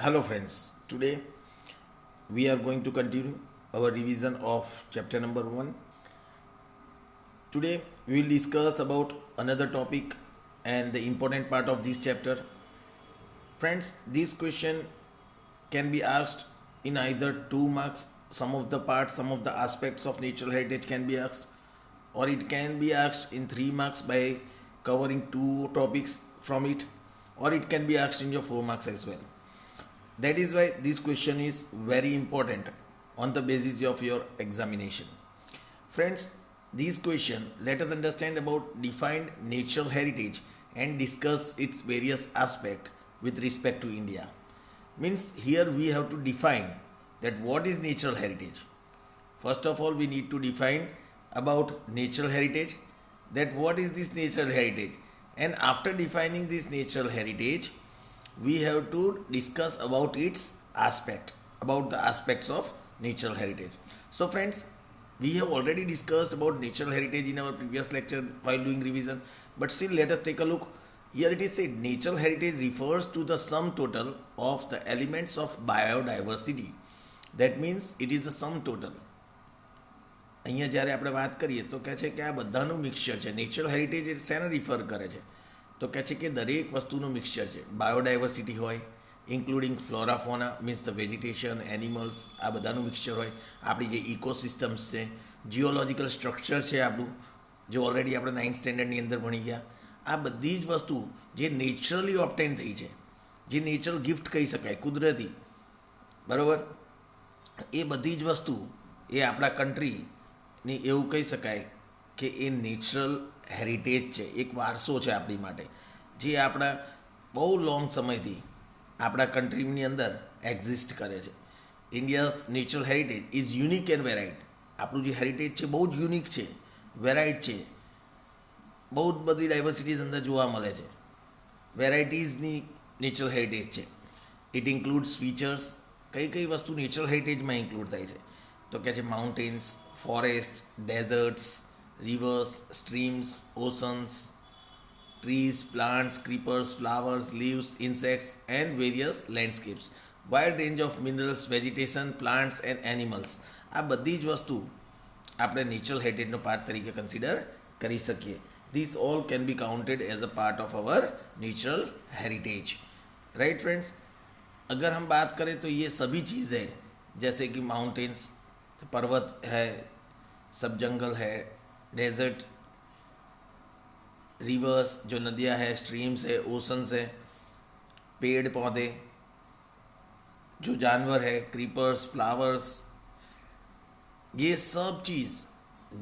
Hello, friends. Today we are going to continue our revision of chapter number 1. Today we will discuss about another topic and the important part of this chapter. Friends, this question can be asked in either 2 marks, some of the parts, some of the aspects of natural heritage can be asked, or it can be asked in 3 marks by covering 2 topics from it, or it can be asked in your 4 marks as well. That is why this question is very important on the basis of your examination. Friends, this question let us understand about defined natural heritage and discuss its various aspects with respect to India. Means here we have to define that what is natural heritage. First of all, we need to define about natural heritage, that what is this natural heritage, and after defining this natural heritage we have to discuss about its aspect, about the aspects of natural heritage. So friends, we have already discussed about natural heritage in our previous lecture while doing revision, but still let us take a look. Here it is said natural heritage refers to the sum total of the elements of biodiversity. That means it is the sum total. અહીંયા જ્યારે આપણે વાત કરીએ તો કહે છે કે આ બધાનું મિક્સચર છે. નેચરલ હેરિટેજ શેને રિફર કરે છે તો કહે છે કે દરેક વસ્તુનું મિક્સચર છે. બાયોડાયવર્સિટી હોય, including flora ફોના means the vegetation, animals, આ બધાનું મિક્સચર હોય. આપણી જે ઇકોસિસ્ટમ્સ છે, જીઓલોજિકલ સ્ટ્રક્ચર છે આપણું, જે ઓલરેડી આપણે 9th સ્ટેન્ડર્ડની અંદર ભણી ગયા, આ બધી જ વસ્તુ જે નેચરલી ઓબ્ટેન થઈ છે, જે નેચરલ ગિફ્ટ કહી શકાય, કુદરતી, બરાબર, એ બધી જ વસ્તુ એ આપણા કન્ટ્રીની એવું કહી શકાય કે એ નેચરલ હેરિટેજ છે, એક વારસો છે આપણી માટે, જે આપણા બહુ લોંગ સમયથી આપણા કન્ટ્રીની અંદર એક્ઝિસ્ટ કરે છે. India's natural heritage is unique and varied. આપણું જે હેરિટેજ છે બહુ જ યુનિક છે, વેરાઇટ છે, બહુ જ બધી ડાયવર્સિટીઝ અંદર જોવા મળે છે, વેરાયટીઝની નેચરલ હેરિટેજ છે. It includes features. કઈ કઈ વસ્તુ નેચરલ હેરિટેજમાં ઇન્ક્લુડ થાય છે તો કે છે mountains, forest, deserts, rivers, streams, oceans, trees, plants, creepers, flowers, leaves, insects, and various landscapes. Wide range of minerals, vegetation, plants, and animals. આ બધી જ વસ્તુ આપણે નેચરલ હેરિટેજનો પાર્ટ તરીકે કન્સિડર કરી શકીએ. These all can be counted as a part of our natural heritage. Right friends? अगर हम बात करें तो ये सभी चीज़ें जैसे कि माउंटेन्स, पर्वत है, सब जंगल है, डेजर्ट, रिवर्स जो नदियाँ है, स्ट्रीम्स है, ओशंस है, पेड़ पौधे, जो जानवर है, क्रीपर्स, फ्लावर्स, ये सब चीज़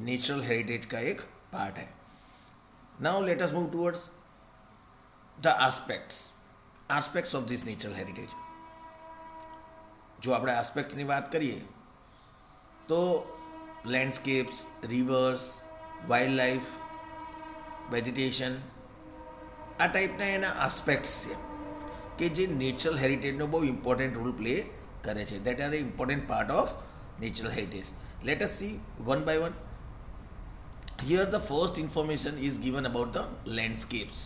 नेचुरल हेरिटेज का एक पार्ट है. Now let us move towards the aspects of this natural heritage. जो આપણે એસ્પેક્ટ્સની વાત કરીએ તો landscapes, reverse, wild life, vegetation, આ ટાઈપના એના આસ્પેક્ટ્સ છે કે જે નેચરલ હેરિટેજનો બહુ ઇમ્પોર્ટન્ટ રોલ પ્લે કરે છે. That are a important part of natural heritage. Let us see one by one. Here the first information is given about the landscapes.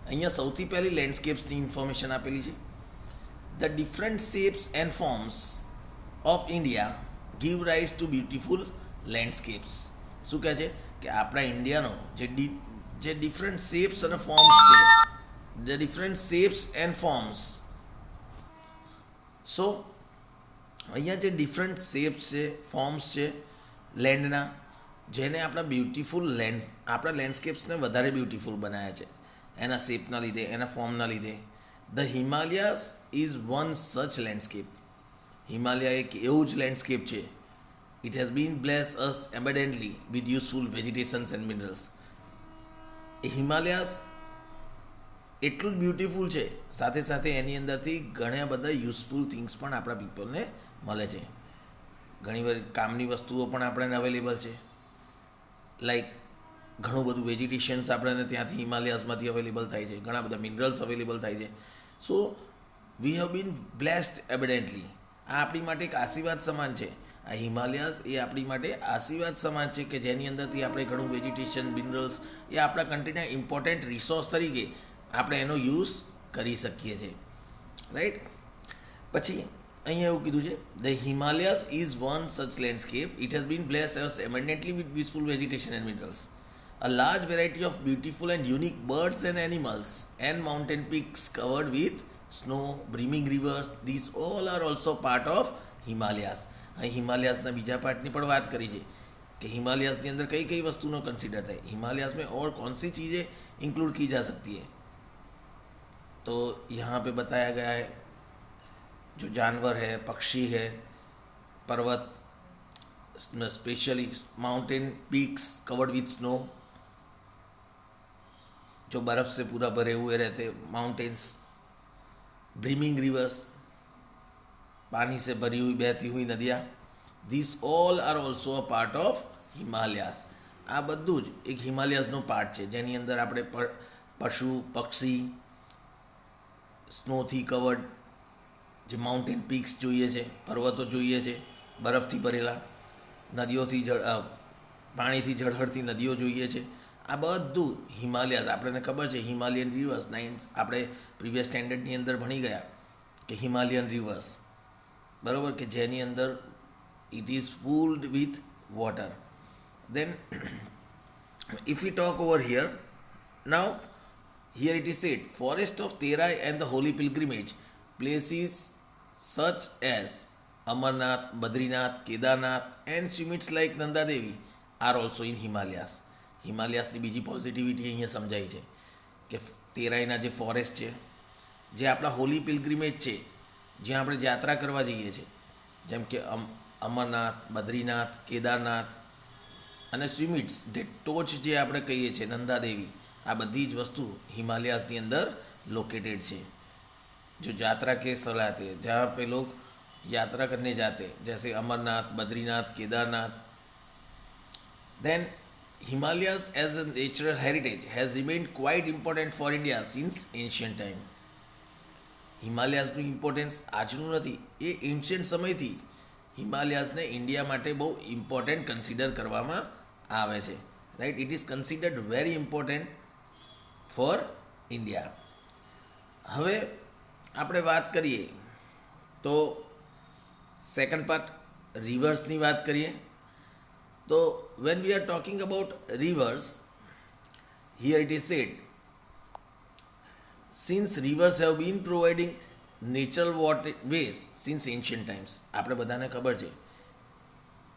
અહીંયા સૌથી પહેલી લેન્ડસ્કેપ્સની ઇન્ફોર્મેશન આપેલી છે. The different shapes and forms of India give rise to beautiful landscapes. શું કહે છે કે આપણા ઇન્ડિયાનો જે ડિફરન્ટ શેપ્સ અને ફોર્મ્સ છે, the different shapes and forms. સો અહીંયા જે ડિફરન્ટ શેપ્સ છે, ફોર્મ્સ છે લેન્ડના, જેને આપણા બ્યુટિફુલ લેન્ડ, આપણા લેન્ડસ્કેપ્સને વધારે બ્યુટિફુલ બનાવ્યા છે એના શેપના લીધે, એના ફોર્મના લીધે. The Himalayas is one such landscape. Himalaya એક એવું જ લેન્ડસ્કેપ છે. It has been blessed us abundantly with useful vegetations and minerals. A Himalayas એટલું જ બ્યુટિફુલ છે, સાથે સાથે એની અંદરથી ઘણા બધા યુઝફુલ થિંગ્સ પણ આપણા પીપલને મળે છે. ઘણીવાર કામની વસ્તુઓ પણ આપણને અવેલેબલ છે. લાઈક ઘણું બધું વેજીટેશન્સ આપણને ત્યાંથી હિમાલયાઝમાંથી અવેલેબલ થાય છે, ઘણા બધા મિનરલ્સ અવેલેબલ થાય છે. સો વી હેવ બીન બ્લેસ્ડ એબિડન્ટલી. આ આપણી માટે એક આશીર્વાદ સમાન છે. આ હિમાલયાઝ એ આપણી માટે આશીર્વાદ સમાન છે કે જેની અંદરથી આપણે ઘણું વેજીટેશન, મિનરલ્સ, એ આપણા કન્ટ્રીના ઇમ્પોર્ટન્ટ રિસોર્સ તરીકે આપણે એનો યુઝ કરી શકીએ છીએ. રાઈટ. પછી અહીંયા એવું કીધું છે, the Himalayas is one such landscape. It has been blessed as abundantly with peaceful vegetation and minerals. A large variety of beautiful and unique birds and animals, and mountain peaks covered with snow, brimming rivers. These all are also part of Himalayas. અહીં હિમાલયાસના બીજા પાર્ટની પણ વાત કરી છે कि Himalayas अंदर कई कई वस्तुओं कंसिडर है. हिमालयाज़ में और कौन सी चीज़ें इंक्लूड की जा सकती है, तो यहाँ पे बताया गया है जो जानवर है, पक्षी है, पर्वत, specially mountain peaks covered with snow, जो बर्फ़ से पूरा भरे हुए रहते माउंटेन्स, ब्रीमिंग रिवर्स, पानी से भरी हुई बहती हुई नदियाँ. This all are also a part of Himalayas. આ બધું જ એક હિમાલયાસનો પાર્ટ છે, જેની અંદર આપણે પશુ પક્ષી, સ્નોથી કવર્ડ જે માઉન્ટેન પીક્સ જોઈએ છે, પર્વતો જોઈએ છે, બરફથી ભરેલા નદીઓથી પાણીથી ઝળહળતી નદીઓ જોઈએ છે. આ બધું હિમાલયાસ. આપણને ખબર છે હિમાલયન રિવર્સ, આપણે પ્રીવિયસ સ્ટેન્ડર્ડની અંદર ભણી ગયા કે હિમાલયન રિવર્સ, બરાબર, કે જેની અંદર it is filled with water. Then if we talk over here, now here it is said, forest of Terai and the holy pilgrimage places such as Amarnath, Badrinath, Kedarnath and summits like Nanda Devi are also in Himalayas. હિમાલયાસની બીજી positivity અહીંયા સમજાય છે કે તેરાઈના જે forest છે, જે આપણા હોલી પિલગ્રીમેજ છે, જ્યાં આપણે યાત્રા કરવા જઈએ છીએ, જેમ કે અમરનાથ, બદ્રીનાથ, કેદારનાથ અને સ્વિમિટ્સ, જે ટોચ જે આપણે કહીએ છીએ નંદાદેવી, આ બધી જ વસ્તુ હિમાલયાસની અંદર લોકેટેડ છે. जो यात्रा के स्थल आते हैं जहाँ पे लोग यात्रा करने जाते हैं, जैसे Amarnath, Badrinath, Kedarnath. Then Himalayas as a natural heritage has remained quite important for India since ancient time. હિમાલયાસનું ઇમ્પોર્ટન્સ આજનું નથી, એ એન્શિયન્ટ સમયથી હિમાલયાસને ઇન્ડિયા માટે બહુ ઇમ્પોર્ટન્ટ કન્સિડર કરવામાં આવે છે. Right, it is considered very important for India. હવે આપણે વાત કરીએ તો સેકન્ડ પાર્ટ રિવર્સની વાત કરીએ તો when we are talking about rivers, here it is said, since rivers have been providing natural waterways since ancient times. આપણે બધાને ખબર છે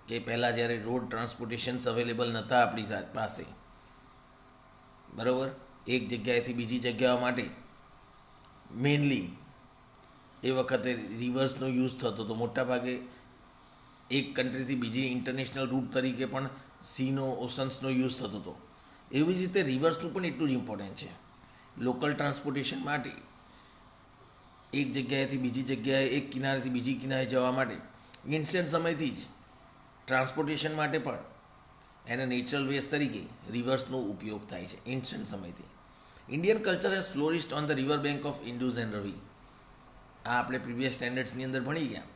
કે પહેલાં જ્યારે રોડ ટ્રાન્સપોર્ટેશન્સ અવેલેબલ નહોતા આપણી પાસે, બરાબર, એક જગ્યાએથી બીજી જગ્યાઓ માટે મેઇનલી એ વખતે રિવર્સનો યુઝ થતો હતો. મોટાભાગે એક કન્ટ્રીથી બીજી ઇન્ટરનેશનલ રૂટ તરીકે પણ સીનો, ઓશન્સનો યુઝ થતો હતો. એવી જ રીતે રિવર્સનું પણ એટલું જ ઇમ્પોર્ટન્ટ છે લોકલ ટ્રાન્સપોર્ટેશન માટે. એક જગ્યાએથી બીજી જગ્યાએ, એક કિનારેથી બીજી કિનારે જવા માટે એન્શિયન્ટ સમયથી જ ટ્રાન્સપોર્ટેશન માટે પણ એના નેચરલ વેઝ તરીકે રિવર્સનો ઉપયોગ થાય છે એન્શિયન્ટ સમયથી. Indian culture has flourished on the river bank of Indus and Ravi. આ આપણે પ્રીવિયસ સ્ટેન્ડર્ડ્સની અંદર ભણી ગયા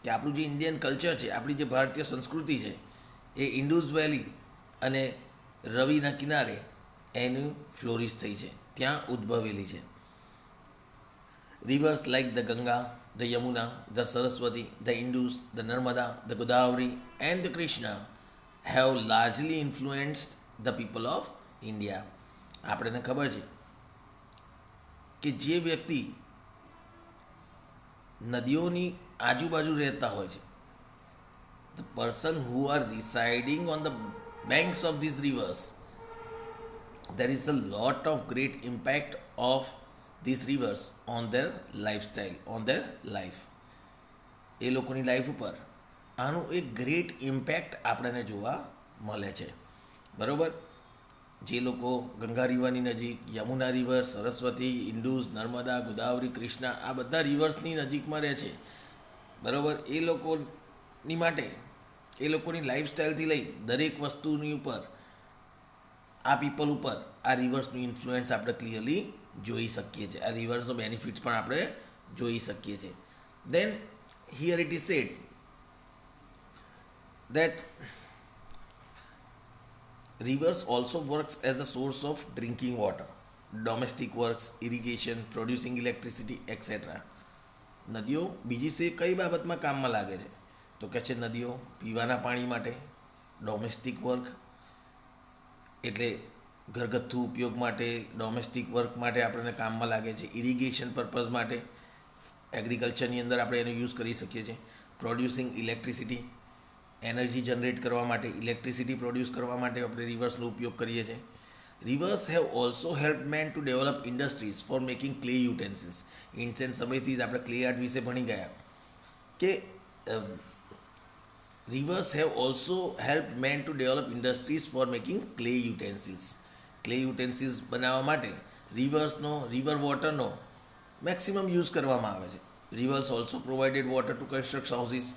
કે આપણું જે ઇન્ડિયન કલ્ચર છે, આપણી જે ભારતીય સંસ્કૃતિ છે, એ ઇન્ડુઝ વેલી અને રવિના કિનારે એનું ફ્લોરિશ થઈ છે, ત્યાં ઉદ્ભવેલી છે. Rivers like the Ganga, the Yamuna, the Saraswati, the Indus, the Narmada, the Godavari and the Krishna have largely influenced the people of India. આપણને ખબર છે કે જે વ્યક્તિ નદીઓની આજુબાજુ રહેતા હોય છે, the person who are residing on the banks of these rivers, there is a lot of great impact of these rivers on their lifestyle, on their life. એ લોકોની લાઈફ ઉપર આનું એક ગ્રેટ ઇમ્પેક્ટ આપણને જોવા મળે છે, બરાબર. જે લોકો ગંગા રિવરની નજીક, યમુના રિવર, સરસ્વતી, ઇન્ડુસ, નર્મદા, ગોદાવરી, કૃષ્ણા, આ બધા રિવર્સની નજીકમાં રહે છે, બરાબર, એ લોકોની માટે, એ લોકોની લાઈફસ્ટાઈલથી લઈ દરેક વસ્તુની ઉપર, આ પીપલ ઉપર આ રિવર્સનું ઇન્ફ્લુઅન્સ આપણે ક્લિયરલી જોઈ શકીએ છીએ. આ રિવર્સનો બેનિફિટ્સ પણ આપણે જોઈ શકીએ છીએ. Then here it is said that rivers also works as a source of drinking water, domestic works, irrigation, producing electricity, etc. નદીઓ બીજી સે કઈ બાબતમાં કામમાં લાગે છે? તો કે છે નદીઓ પીવાના પાણી માટે, ડોમેસ્ટિક વર્ક એટલે ઘરગથ્થુ ઉપયોગ માટે, ડોમેસ્ટિક વર્ક માટે આપણને કામમાં લાગે છે, ઇરિગેશન પર્પઝ માટે, એગ્રીકલ્ચરની અંદર આપણે એનો યુઝ કરી શકીએ છીએ, પ્રોડ્યુસિંગ ઇલેક્ટ્રિસિટી એનર્જી જનરેટ કરવા માટે, ઇલેક્ટ્રિસિટી પ્રોડ્યુસ કરવા માટે આપણે રિવર્સનો ઉપયોગ કરીએ છીએ. Rivers have also help man to develop industries for making clay utensils. Ancient સમયથી જ આપણે ક્લે આર્ટ વિશે ભણી ગયા કે rivers have also help man to develop industries for making clay utensils. Clay utensils બનાવવા માટે રિવર વોટરનો મેક્સિમમ યુઝ કરવામાં આવે છે. Rivers also provided water to construct houses.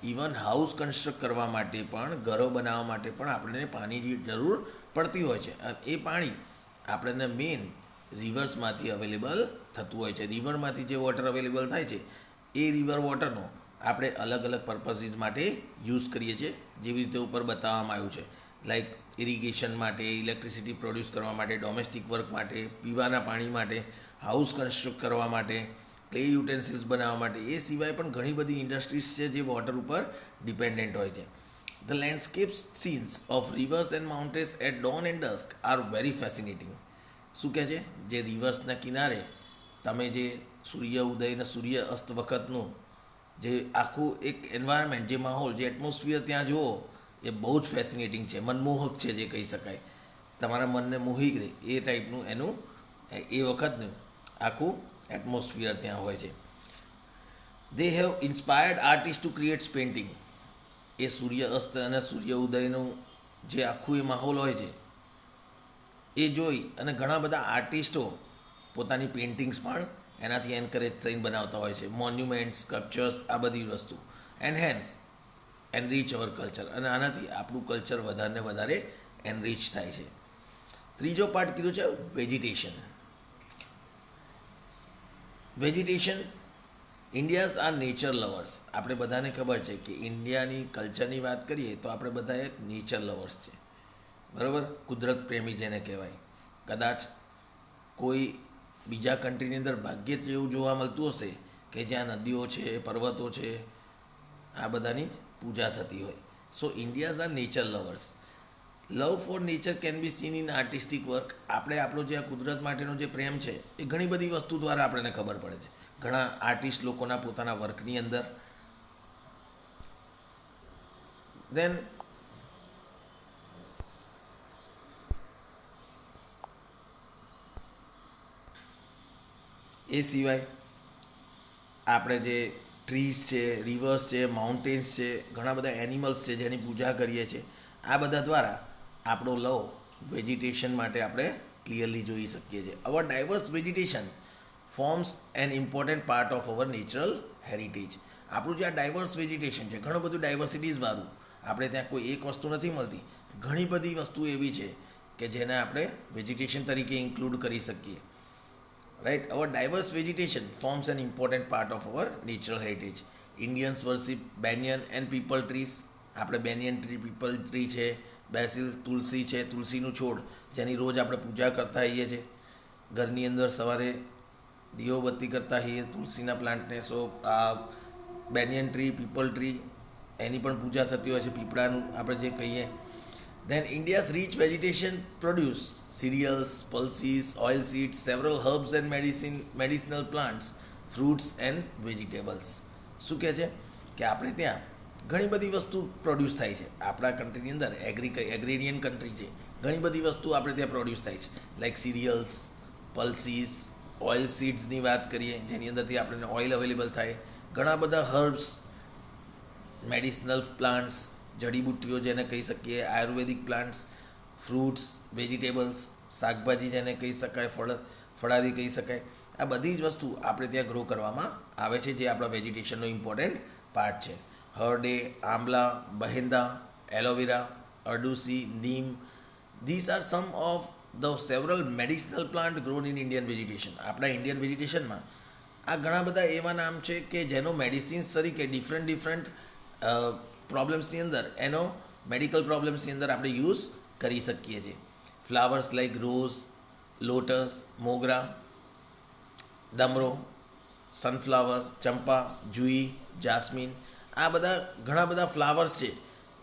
Even house construct કરવા માટે પણ, ઘરો બનાવવા માટે પણ આપણને પાણીની જરૂર પડતી હોય છે. અને એ પાણી આપણને મેઇન રિવર્સમાંથી અવેલેબલ થતું હોય છે. રિવરમાંથી જે વોટર અવેલેબલ થાય છે એ રિવર વોટરનો આપણે અલગ અલગ પર્પસીસ માટે યુઝ કરીએ છીએ, જેવી રીતે ઉપર બતાવવામાં આવ્યું છે. લાઈક ઇરિગેશન માટે, ઇલેક્ટ્રિસિટી પ્રોડ્યુસ કરવા માટે, ડોમેસ્ટિક વર્ક માટે, પીવાના પાણી માટે, હાઉસ કન્સ્ટ્રક્ટ કરવા માટે, ક્લે યુટેન્સિલ્સ બનાવવા માટે. એ સિવાય પણ ઘણી બધી ઇન્ડસ્ટ્રીઝ છે જે વોટર ઉપર ડિપેન્ડન્ટ હોય છે. The landscape scenes of rivers and mountains at dawn and dusk are very fascinating. શું કહે છે? જે રિવર્સના કિનારે તમે જે સૂર્ય ઉદય અને સૂર્ય અસ્ત વખતનું જે આખું એક એન્વાયરમેન્ટ, જે માહોલ, જે એટમોસ્ફિયર ત્યાં જુઓ એ બહુ જ ફેસિનેટિંગ છે, મનમોહક છે જે કહી શકાય. તમારા મનને મોહી દે એ ટાઈપનું એનું એ વખતનું આખું એટમોસ્ફિયર ત્યાં હોય છે. They have inspired artist to creates painting. એ સૂર્ય અસ્ત અને સૂર્ય ઉદયનું જે આખું એ માહોલ હોય છે એ જોઈ અને ઘણા બધા આર્ટિસ્ટો પોતાની પેઇન્ટિંગ્સ પણ એનાથી એન્કરેજ થઈને બનાવતા હોય છે. મોન્યુમેન્ટ્સ, સ્કલ્પચર્સ, આ બધી વસ્તુ એનરીચ અવર કલ્ચર. અને આનાથી આપણું કલ્ચર વધારે ને વધારે એનરીચ થાય છે. ત્રીજો પાર્ટ કીધું છે vegetation. Vegetation Indians are nature lovers. આપણે બધાને ખબર છે કે ઇન્ડિયાની કલ્ચરની વાત કરીએ તો આપણે બધા એક નેચર લવર્સ છે, બરાબર? કુદરત પ્રેમી જેને કહેવાય. કદાચ કોઈ બીજા કન્ટ્રીની અંદર ભાગ્યે જ એવું જોવા મળતું હશે કે જ્યાં નદીઓ છે, પર્વતો છે, આ બધાની પૂજા થતી હોય. So India's are nature lovers. Love for nature can be seen in artistic work. આપણે આપણો જે આ કુદરત માટેનો જે પ્રેમ છે એ ઘણી બધી વસ્તુ દ્વારા આપણને ખબર પડે છે. ઘણા આર્ટિસ્ટ લોકોના પોતાના વર્કની અંદર. દેન એ સિવાય આપણે જે ટ્રીઝ છે, રિવર્સ છે, માઉન્ટેન્સ છે, ઘણા બધા એનિમલ્સ છે જેની પૂજા કરીએ છીએ. આ બધા દ્વારા આપણો લવ વેજીટેશન માટે આપણે ક્લિયરલી જોઈ શકીએ છીએ. Our diverse vegetation forms an important part of our natural heritage. આપણું જે આ ડાયવર્સ વેજીટેશન છે, ઘણું બધું ડાયવર્સિટીઝવાળું, આપણે ત્યાં કોઈ એક વસ્તુ નથી મળતી, ઘણી બધી વસ્તુ એવી છે કે જેને આપણે વેજીટેશન તરીકે ઇન્ક્લુડ કરી શકીએ. Right? Our diverse vegetation forms an important part of our natural heritage. Indians worship banyan and peepal trees. આપણે બેનિયન ટ્રી, પીપલ ટ્રી છે, બેસિલ, તુલસી છે, તુલસીનું છોડ જેની રોજ આપણે પૂજા કરતા હોઈએ છીએ. ઘરની અંદર સવારે દીવબત્તી કરતા હોઈએ તુલસીના પ્લાન્ટને. સો આ બેનિયન ટ્રી, પીપલ ટ્રી, એની પણ પૂજા થતી હોય છે. પીપળાનું આપણે જે કહીએ. Then India's rich vegetation produce cereals, pulses, oil seeds, several herbs and medicinal plants, fruits and vegetables. શું કહે છે કે આપણે ત્યાં ઘણી બધી વસ્તુ પ્રોડ્યુસ થાય છે. આપણા કન્ટ્રીની અંદર એગ્રેરિયન કન્ટ્રી છે, ઘણી બધી વસ્તુ આપણે ત્યાં પ્રોડ્યુસ થાય છે. લાઈક સિરિયલ્સ, પલ્સીસ, ઓઇલ સીડ્સની વાત કરીએ જેની અંદરથી આપણને ઓઇલ અવેલેબલ થાય. ઘણા બધા હર્બ્સ, મેડિસિનલ પ્લાન્ટ્સ, જડીબુટ્ટીઓ જેને કહી શકીએ, આયુર્વેદિક પ્લાન્ટ્સ, ફ્રૂટ્સ, વેજીટેબલ્સ, શાકભાજી જેને કહી શકાય, ફળાદી કહી શકાય. આ બધી જ વસ્તુ આપણે ત્યાં ગ્રો કરવામાં આવે છે, જે આપણા વેજીટેશનનો ઇમ્પોર્ટન્ટ પાર્ટ છે. Harde, amla, baheda, aloe vera, ardusi, neem, these are some of the several medicinal plant grown in Indian vegetation. આપણા ઇન્ડિયન વેજીટેશનમાં આ ઘણા બધા એવા નામ છે કે જેનો મેડિસિન્સ તરીકે ડિફરન્ટ પ્રોબ્લેમ્સની અંદર, એનો મેડિકલ પ્રોબ્લેમ્સની અંદર આપણે યુઝ કરી શકીએ છીએ. ફ્લાવર્સ લાઈક રોઝ, લોટસ, મોગરા, ડમરો, સનફ્લાવર, ચંપા, જુઈ, જાસ્મીન, આ બધા ઘણા બધા ફ્લાવર્સ છે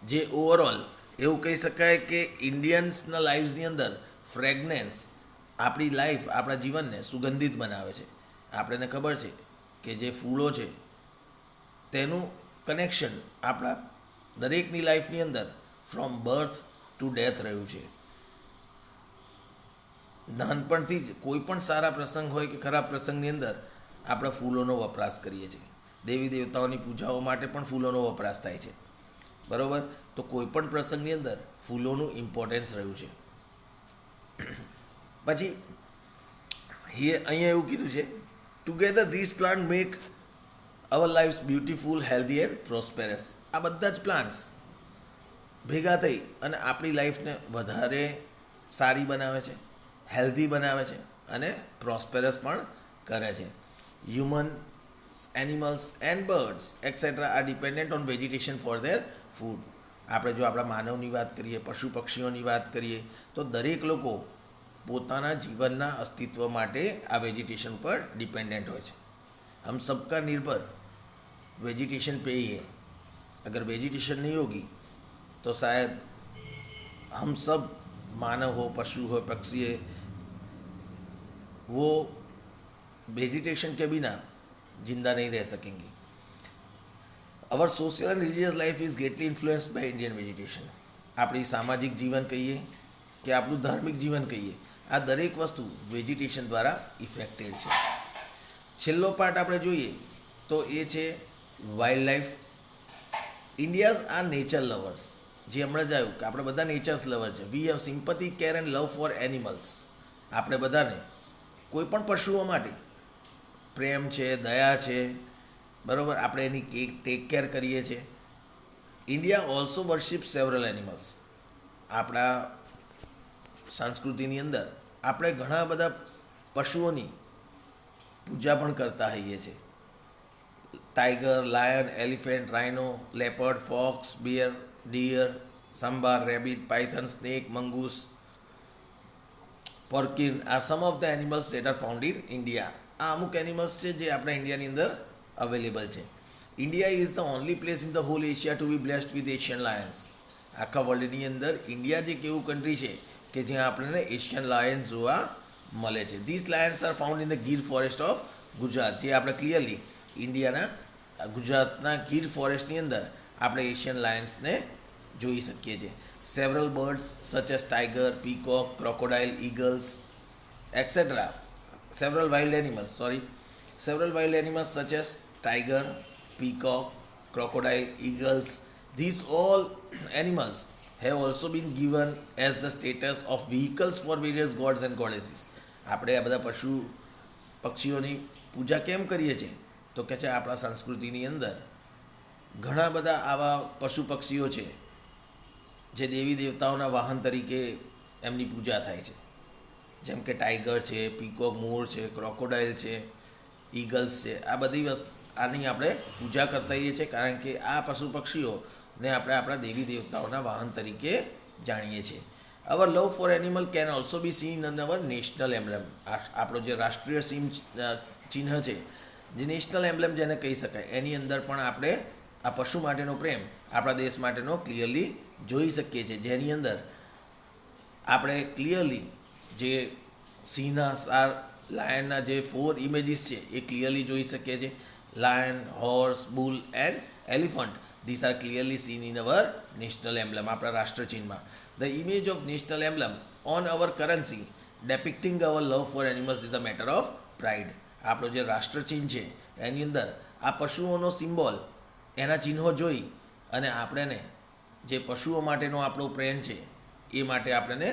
જે ઓવરઓલ એવું કહી શકાય કે ઇન્ડિયન્સના લાઈફ્સની અંદર ફ્રેગનેન્સ આપણી લાઈફ, આપણા જીવનને સુગંધિત બનાવે છે. આપણને ખબર છે કે જે ફૂલો છે તેનું કનેક્શન આપણા દરેકની લાઈફની અંદર ફ્રોમ બર્થ ટુ ડેથ રહ્યું છે. નાનપણથી જ કોઈ પણ સારા પ્રસંગ હોય કે ખરાબ પ્રસંગની અંદર આપણે ફૂલોનો વપરાશ કરીએ છીએ. દેવી દેવતાઓની પૂજાઓ માટે પણ ફૂલોનો વપરાશ થાય છે, બરાબર. તો કોઈ પણ પ્રસંગની અંદર ફૂલોનું ઇમ્પોર્ટન્સ રહ્યું છે. પછી અહીંયા એવું કીધું છે, together these plant make our life beautiful, healthy and prosperous. આ બધા જ પ્લાન્ટ્સ ભેગા થઈ અને આપણી લાઈફને વધારે સારી બનાવે છે, હેલ્ધી બનાવે છે અને પ્રોસ્પેરસ પણ કરે છે. Human, animals and birds etcetera are dependent on vegetation for their food. આપણે જો આપણા માનવની વાત કરીએ, પશુ પક્ષીઓની વાત કરીએ, તો દરેક લોકો પોતાના જીવનના અસ્તિત્વ માટે આ વેજીટેશન પર ડિપેન્ડન્ટ હોય છે. हम सबका निर्भर वेजिटेशन पे ही है. अगर वेजिटेशन नहीं होगी तो शायद हम सब, मानव हो, पशु हो, पक्षी है, वो वेजिटेशन के बिना जिंदा नहीं रह सकेंगे. अवर social and religious life is greatly influenced by Indian vegetation. આપણી સામાજિક જીવન કહીએ કે આપણું ધાર્મિક જીવન કહીએ, આ દરેક વસ્તુ વેજીટેશન દ્વારા ઇફેક્ટેડ છે. છેલ્લો પાર્ટ આપણે જોઈએ તો એ છે wild life. Indians are nature lovers. જે હમણાં જ આવ્યું કે આપણે બધા નેચર્સ લવર છે. We have sympathy, care and love four animals. આપણે બધાને કોઈ પણ પશુઓ માટે પ્રેમ છે, દયા છે, બરાબર. આપણે એની ટેક કેર કરીએ છીએ. India also worship several animals. આપણા સંસ્કૃતિની અંદર આપણે ઘણા બધા પશુઓની પૂજા પણ કરતા હોઈએ છીએ. Tiger, lion, elephant, rhino, leopard, fox, bear, deer, sambar, rabbit, python, snake, mongoose, પર્કિન are some of the animals that are found in India. આ અમુક એનિમલ્સ છે જે આપણા ઇન્ડિયાની અંદર અવેલેબલ છે. India is the only place in the whole Asia to be blessed with Asian lions. આખા વર્લ્ડની અંદર ઇન્ડિયા જ એક એવું કન્ટ્રી છે કે જ્યાં આપણને એશિયન લાયન્સ જોવા મળે છે. This Lions R found in the Gir forest of Gujarat. જે આપણે ક્લિયરલી ઇન્ડિયાના ગુજરાતના ગીર ફોરેસ્ટની અંદર આપણે એશિયન લાયન્સને જોઈ શકીએ છીએ. Several birds such as tiger, peacock, crocodile, eagles et cetera. Several wild animals such as tiger, peacock, crocodile, eagles, these all animals have also been given as the status of vehicles for various gods and goddesses. આપણે આ બધા પશુ પક્ષીઓની પૂજા કેમ કરીએ છીએ તો કે છે આપણા સંસ્કૃતિની અંદર ઘણા બધા આવા પશુ પક્ષીઓ છે જે દેવી દેવતાઓના વાહન તરીકે એમની પૂજા થાય છે. જેમ કે ટાઈગર છે, પીકોક મોર છે, ક્રોકોડાઇલ છે, ઈગલ્સ છે. આ બધી આની આપણે પૂજા કરતા હોઈએ છીએ કારણ કે આ પશુ પક્ષીઓને આપણે આપણા દેવી દેવતાઓના વાહન તરીકે જાણીએ છીએ. Our love for animal can also be seen in our national emblem. આપણો જે રાષ્ટ્રીય ચિહ્ન છે, જે નેશનલ એમ્બ્લેમ જેને કહી શકાય, એની અંદર પણ આપણે આ પશુ માટેનો પ્રેમ આપણા દેશ માટેનો ક્લિયરલી જોઈ શકીએ છીએ. જેની અંદર આપણે ક્લિયરલી જે સિંહના, લાયનના જે 4 ઇમેજીસ છે એ ક્લિયરલી જોઈ શકીએ છીએ. Lion, horse, bull and elephant. These are clearly seen in our national emblem, આપણા રાષ્ટ્રચિહ્નમાં. The image of national emblem on our currency depicting our love for animals is a matter of pride. આપણો જે રાષ્ટ્રચિહ્ન છે એની અંદર આ પશુઓનો symbol, એના ચિહ્નો જોઈ અને આપણને જે પશુઓ માટેનો આપણો પ્રેમ છે એ માટે આપણને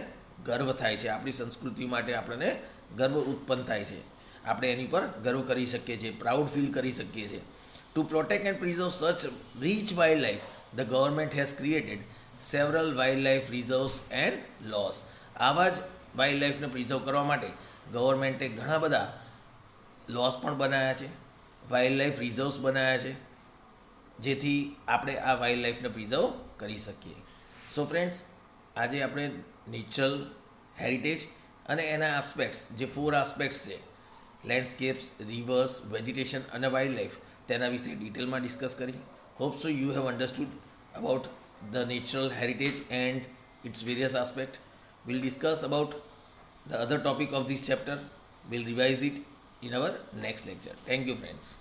ગર્વ થાય છે. આપણી સંસ્કૃતિ માટે આપણને ગર્વ ઉત્પન્ન થાય છે. આપણે એની પર ગર્વ કરી શકીએ છીએ, પ્રાઉડ ફીલ કરી શકીએ છીએ. To protect and preserve such rich wild life the government has created several wild life reserves and laws. આવા જ વાઇલ્ડ લાઈફને પ્રિઝર્વ કરવા માટે ગવર્મેન્ટે ઘણા બધા લોસ પણ બનાવ્યા છે, વાઇલ્ડ લાઈફ રિઝર્વ્સ બનાવ્યા છે, જેથી આપણે આ વાઇલ્ડ લાઈફને પ્રિઝર્વ કરી શકીએ. સો ફ્રેન્ડ્સ, આજે આપણે નેચરલ હેરિટેજ અને એના આસ્પેક્ટ્સ, જે 4 આસ્પેક્ટ્સ છે લેન્ડસ્કેપ્સ, રિવર્સ, વેજીટેશન અને વાઇલ્ડ લાઈફ તેના વિશે ડિટેલમાં ડિસ્કસ કરી. Hope so you have understood about the natural heritage and its various aspect. We'll discuss about the other topic of this chapter. We'll revise it in our next lecture. Thank you, friends.